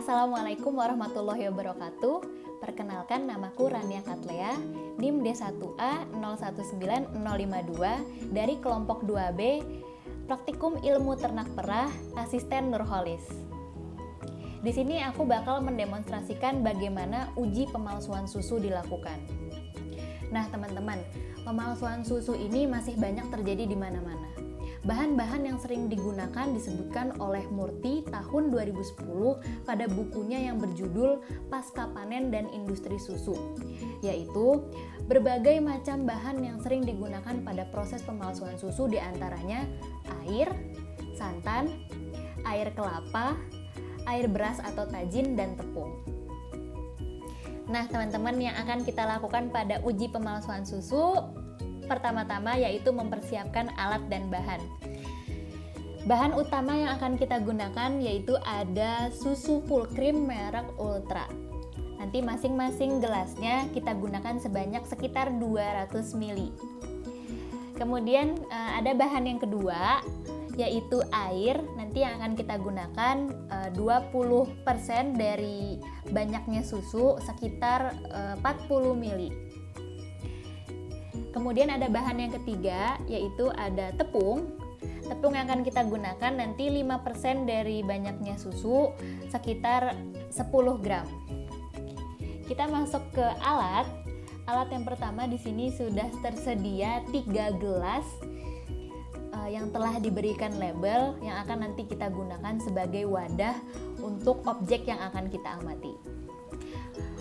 Assalamualaikum warahmatullahi wabarakatuh. Perkenalkan, namaku Rania Katlea, NIM D1A 019052 dari kelompok 2B, Praktikum Ilmu Ternak Perah, Asisten Nurholis. Di sini aku bakal mendemonstrasikan bagaimana uji pemalsuan susu dilakukan. Nah, teman-teman, pemalsuan susu ini masih banyak terjadi di mana-mana. Bahan-bahan yang sering digunakan disebutkan oleh Murty tahun 2010 pada bukunya yang berjudul Pasca Panen dan Industri Susu, yaitu berbagai macam bahan yang sering digunakan pada proses pemalsuan susu, diantaranya air, santan, air kelapa, air beras atau tajin, dan tepung. Nah, teman-teman, yang akan kita lakukan pada uji pemalsuan susu pertama-tama yaitu mempersiapkan alat dan bahan. Bahan utama yang akan kita gunakan yaitu ada susu full cream merek Ultra. Nanti masing-masing gelasnya kita gunakan sebanyak sekitar 200 ml. Kemudian ada bahan yang kedua yaitu air. Nanti yang akan kita gunakan 20% dari banyaknya susu, sekitar 40 ml. Kemudian ada bahan yang ketiga yaitu ada tepung. Tepung yang akan kita gunakan nanti 5% dari banyaknya susu, sekitar 10 gram. Kita masuk ke alat. Alat yang pertama di sini sudah tersedia 3 gelas yang telah diberikan label yang akan nanti kita gunakan sebagai wadah untuk objek yang akan kita amati.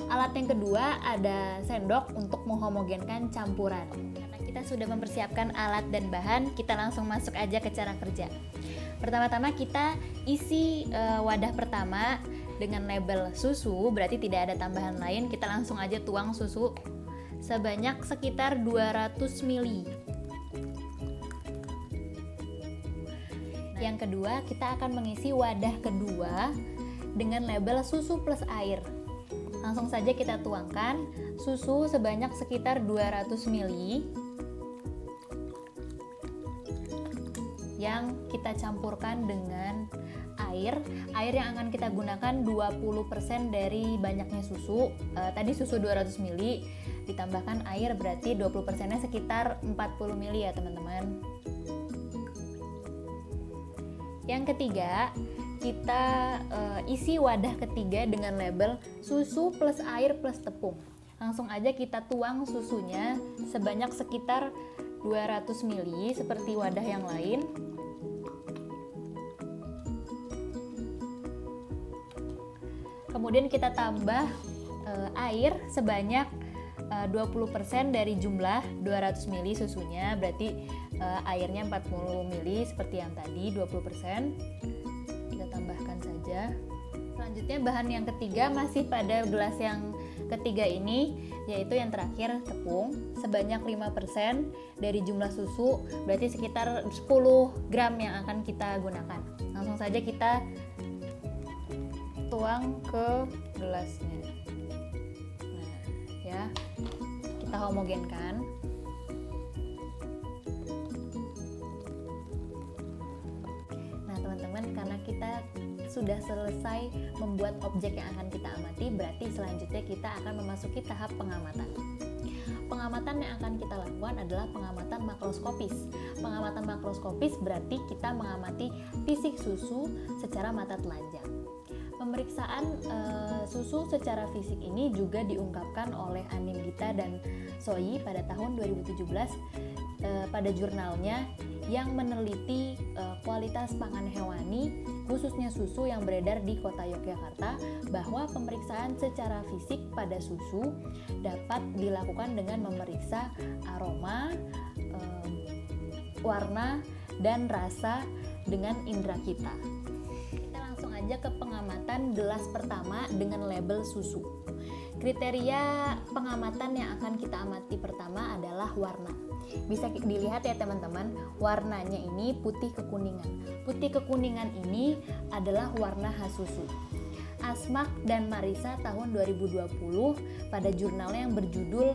Alat yang kedua ada sendok untuk menghomogenkan campuran. Karena kita sudah mempersiapkan alat dan bahan, kita langsung masuk aja ke cara kerja. Pertama-tama kita isi wadah pertama dengan label susu, berarti tidak ada tambahan lain. Kita langsung aja tuang susu sebanyak sekitar 200 ml. Yang kedua, kita akan mengisi wadah kedua dengan label susu plus air. Langsung saja kita tuangkan susu sebanyak sekitar 200 ml yang kita campurkan dengan air. Air yang akan kita gunakan 20% dari banyaknya susu. Tadi susu 200 ml ditambahkan air, berarti 20%-nya sekitar 40 ml ya teman-teman. Yang ketiga, kita isi wadah ketiga dengan label susu plus air plus tepung. Langsung aja kita tuang susunya sebanyak sekitar 200 ml seperti wadah yang lain. Kemudian kita tambah air sebanyak 20% dari jumlah 200 ml susunya, berarti airnya 40 ml seperti yang tadi, 20%. Tambahkan saja. Selanjutnya bahan yang ketiga masih pada gelas yang ketiga ini, yaitu yang terakhir tepung sebanyak 5% dari jumlah susu, berarti sekitar 10 gram yang akan kita gunakan. Langsung saja kita tuang ke gelasnya. Nah, ya. Kita homogenkan. Karena kita sudah selesai membuat objek yang akan kita amati, berarti selanjutnya kita akan memasuki tahap pengamatan. Pengamatan yang akan kita lakukan adalah pengamatan makroskopis. Pengamatan makroskopis berarti kita mengamati fisik susu secara mata telanjang. Pemeriksaan susu secara fisik ini juga diungkapkan oleh Anindita dan Soyi pada tahun 2017 pada jurnalnya yang meneliti kualitas pangan hewani, khususnya susu yang beredar di kota Yogyakarta, bahwa pemeriksaan secara fisik pada susu dapat dilakukan dengan memeriksa aroma, warna, dan rasa dengan indera kita. Kita langsung aja ke pengamatan gelas pertama dengan label susu. Kriteria pengamatan yang akan kita amati pertama adalah warna. Bisa dilihat ya teman-teman, warnanya ini putih kekuningan. Putih kekuningan ini adalah warna khas susu. Asmak dan Marisa tahun 2020 pada jurnalnya yang berjudul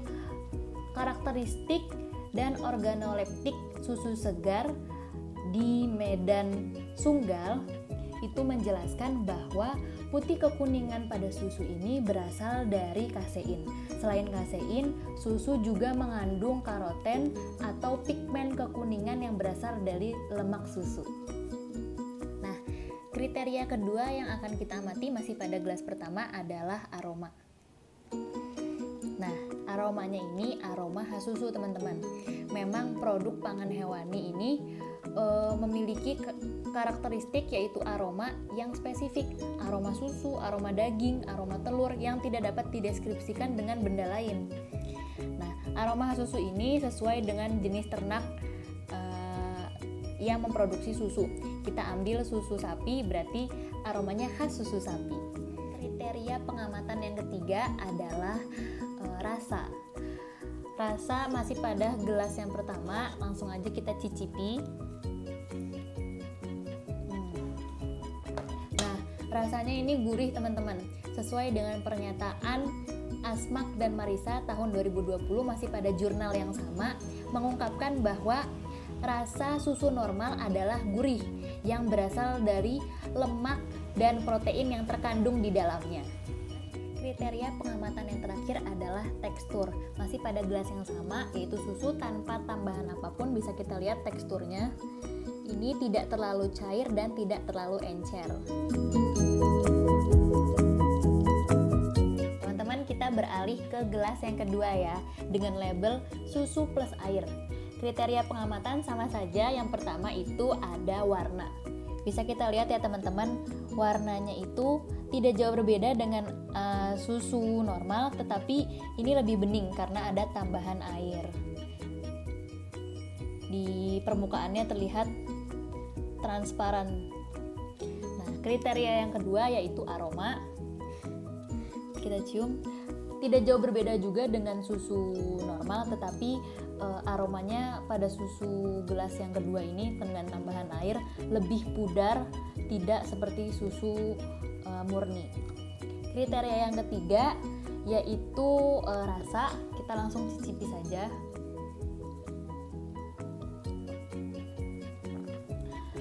Karakteristik dan Organoleptik Susu Segar di Medan Sunggal itu menjelaskan bahwa putih kekuningan pada susu ini berasal dari kasein. Selain kasein, susu juga mengandung karoten atau pigmen kekuningan yang berasal dari lemak susu. Nah, kriteria kedua yang akan kita amati masih pada gelas pertama adalah aroma. Nah, aromanya ini aroma khas susu, teman-teman. Memang produk pangan hewani ini memiliki karakteristik yaitu aroma yang spesifik, aroma susu, aroma daging, aroma telur yang tidak dapat dideskripsikan dengan benda lain. Nah, aroma khas susu ini sesuai dengan jenis ternak yang memproduksi susu. Kita ambil susu sapi, berarti aromanya khas susu sapi. Kriteria pengamatan yang ketiga adalah rasa. Rasa masih pada gelas yang pertama, langsung aja kita cicipi. Nah, rasanya ini gurih, teman-teman. Sesuai dengan pernyataan Asmak dan Marisa tahun 2020 masih pada jurnal yang sama, mengungkapkan bahwa rasa susu normal adalah gurih yang berasal dari lemak dan protein yang terkandung di dalamnya. Kriteria pengamatan yang terakhir adalah tekstur. Masih pada gelas yang sama, yaitu susu tanpa tambahan apapun. Bisa kita lihat teksturnya. Ini tidak terlalu cair dan tidak terlalu encer. Teman-teman, kita beralih ke gelas yang kedua ya, dengan label susu plus air. Kriteria pengamatan sama saja. Yang pertama itu ada warna. Bisa kita lihat ya teman-teman, warnanya itu tidak jauh berbeda dengan susu normal, tetapi ini lebih bening karena ada tambahan air. Di permukaannya terlihat transparan. Nah, kriteria yang kedua yaitu aroma. Kita cium, tidak jauh berbeda juga dengan susu normal, tetapi aromanya pada susu gelas yang kedua ini dengan tambahan air lebih pudar, tidak seperti susu murni. Kriteria yang ketiga yaitu rasa. Kita langsung cicipi saja.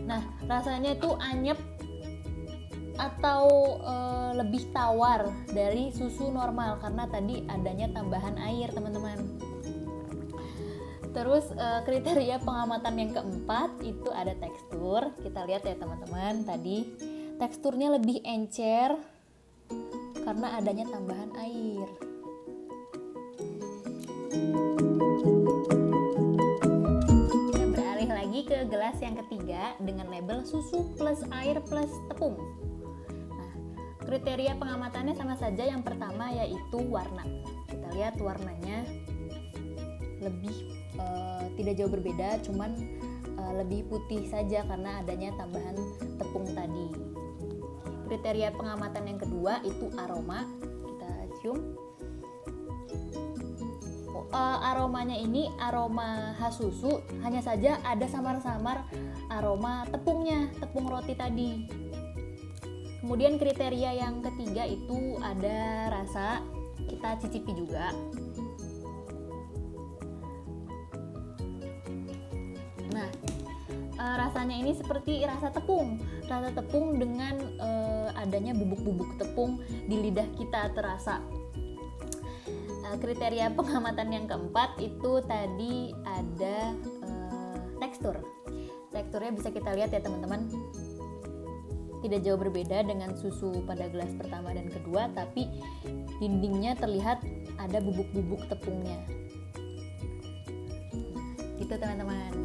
Nah, rasanya itu anyep atau lebih tawar dari susu normal karena tadi adanya tambahan air, teman-teman. Terus kriteria pengamatan yang keempat itu ada tekstur. Kita lihat ya teman-teman, tadi teksturnya lebih encer karena adanya tambahan air. Kita beralih lagi ke gelas yang ketiga dengan label susu plus air plus tepung. Nah, kriteria pengamatannya sama saja. Yang pertama yaitu warna. Kita lihat warnanya lebih tidak jauh berbeda, cuman lebih putih saja karena adanya tambahan tepung tadi. Kriteria pengamatan yang kedua itu aroma. Kita cium. Aromanya ini aroma khas susu, hanya saja ada samar-samar aroma tepungnya, tepung roti tadi. Kemudian kriteria yang ketiga itu ada rasa. Kita cicipi juga. Nah, rasanya ini seperti rasa tepung dengan adanya bubuk-bubuk tepung di lidah kita terasa. Kriteria pengamatan yang keempat itu tadi ada tekstur. Teksturnya bisa kita lihat ya teman-teman, tidak jauh berbeda dengan susu pada gelas pertama dan kedua, tapi dindingnya terlihat ada bubuk-bubuk tepungnya. Gitu teman-teman.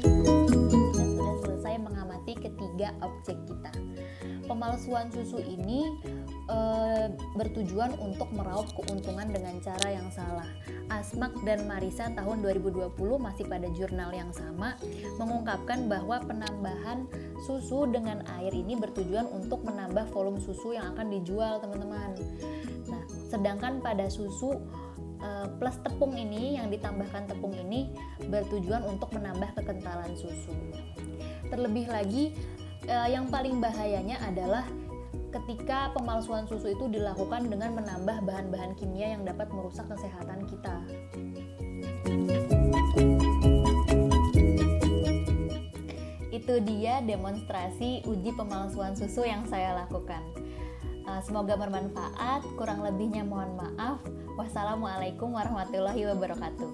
Kita sudah selesai mengamati ketiga objek kita. Pemalsuan susu ini bertujuan untuk meraup keuntungan dengan cara yang salah. Asmak dan Marisa tahun 2020 masih pada jurnal yang sama mengungkapkan bahwa penambahan susu dengan air ini bertujuan untuk menambah volume susu yang akan dijual, teman-teman. Nah, sedangkan pada susu plus tepung ini, yang ditambahkan tepung ini bertujuan untuk menambah kekentalan susu. Terlebih lagi, yang paling bahayanya adalah ketika pemalsuan susu itu dilakukan dengan menambah bahan-bahan kimia yang dapat merusak kesehatan kita. Itu itu dia demonstrasi uji pemalsuan susu yang saya lakukan. Semoga bermanfaat, kurang lebihnya mohon maaf. Wassalamualaikum warahmatullahi wabarakatuh.